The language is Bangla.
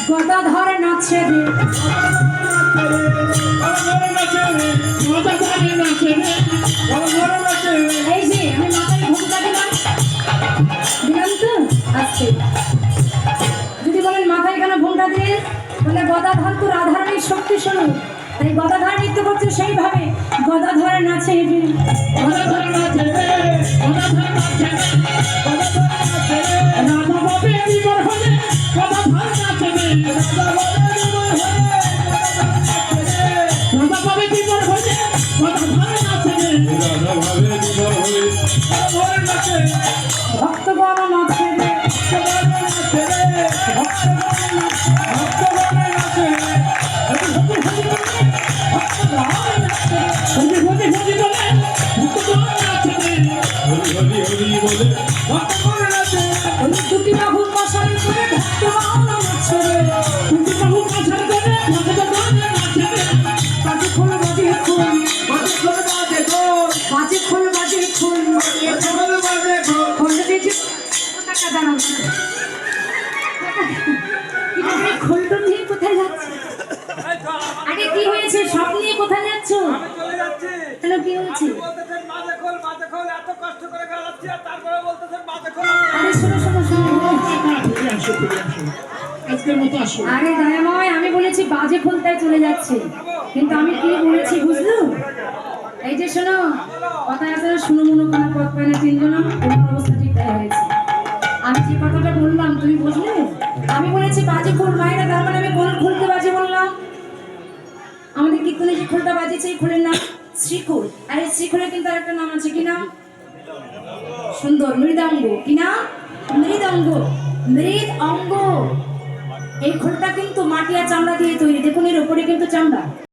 গদাধর নাচে রে, এই যে আমি মাথায় ঘুমটা দিলাম দিলাম তো আজকে যদি বলেন মাথায় কেন ঘুমটা দিয়ে বলে গদাধর তো রাধারানীর শক্তি স্বরূপ, তাই গদাধর নৃত্য করছে সেইভাবে গদাধর নাচে রে, গদাধর নাচে রে, গদাধর নাচে রে, গদাধর নাচে রে, রাধা বাবে বিবর হলে গদাধর নাচে রে, রাধা বাবে বিবর হলে রাধা বাবে বিবর হলে গদাধর নাচে রে, রাধা বাবে বিবর হলে গদাধর নাচে রে, ভক্তগণ নাচে রে, ভক্তগণ নাচে রে, ভক্তগণ নাচে রে, দুটি বাহু মশাল করে ভক্তগণ নাচে রে, দুটি বাহু মশাল করে ভক্তগণ নাচে রে, বাজে খোল বাজে খোল, বাজে খোল বাজে খোল, বাজে খোল বাজে খোল, বাজে খোল বাজে খোল, খোল দিয়েছে টাকা দাঁড়াও খোলটা নিয়ে কোথায় যাচ্ছে? আগে কি হয়েছে? সব নিয়ে কোথায় যাচ্ছ? আমি চলে যাচ্ছি। কেন কি হয়েছে? বলতেছেন মাঝে খোল এত কষ্ট করে গালাচ্ছি আর তারপরে বলতেছেন মাঝে খোল। আরে শোনো শোনো শোনো, আজকের মতো আসো। আরে দয়াময় আমি বলেছি বাজে খোলটায় চলে যাচ্ছে, কিন্তু আমি কি বলেছি বুঝলো? এই যে শোনো, কথা আছে শুনো মনো কোনো পথ পায় না তিনজন, তোমার অবস্থা ঠিক তাই হয়েছে। আমি যে কথাটা বললাম তুমি বুঝলে? আমি বলেছি বাজে খোল মায়েরা, তার মানে আমি কোন খোলকে বাজে বললাম? আমাদের কীর্তনে যে খোলটা বাজেছে এই খোলের নাম শ্রীখোল, আর এই শ্রীখোলের কিন্তু আর একটা নাম আছে, কি নাম? সুন্দর, মৃদাঙ্গ। কি নাম? মৃদাঙ্গ, মৃদ অঙ্গ। এই খোলটা কিন্তু মাটি আর চামড়া দিয়ে তৈরি, দেখুন এর উপরে কিন্তু চামড়া।